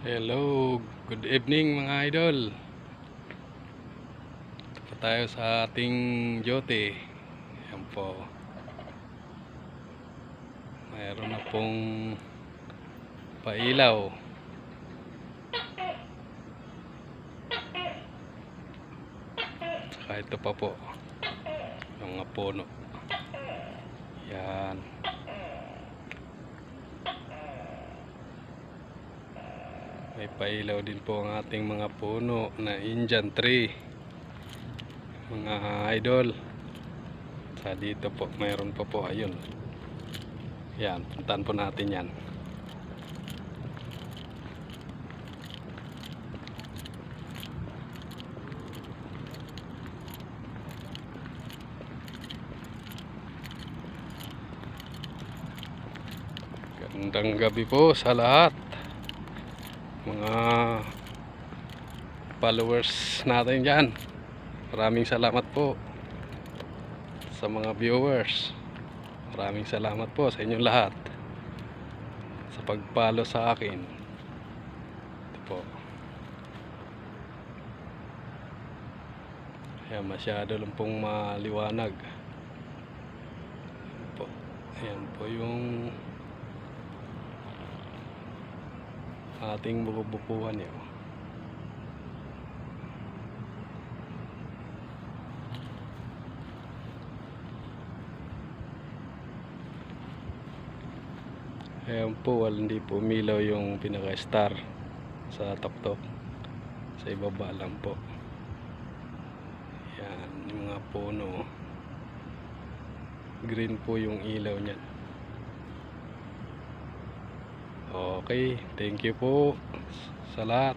Hello, good evening mga idol. Ito po tayo sa ating jote. Ayan po. Mayroon na pong pailaw. Saka ito pa po. Mga puno. Yan. May pailaw din po ang ating mga puno na Indian tree. Mga idol. Sa dito po, mayroon pa po. Ayun. Yan, puntahan po natin yan. Gandang gabi po sa lahat. Mga followers natin dyan. Maraming salamat po sa mga viewers. Maraming salamat po sa inyong lahat sa pag-follow sa akin. Ito po. Ayan, masyado lang pong maliwanag. Ayan po. Ayan po yung ating bububuhan yun. Ayan po, hindi po umilaw yung pinaka-star sa tuktok. Sa ibaba lang po. Ayan, yung mga puno. Green po yung ilaw niyan. Okay, thank you po sa lahat.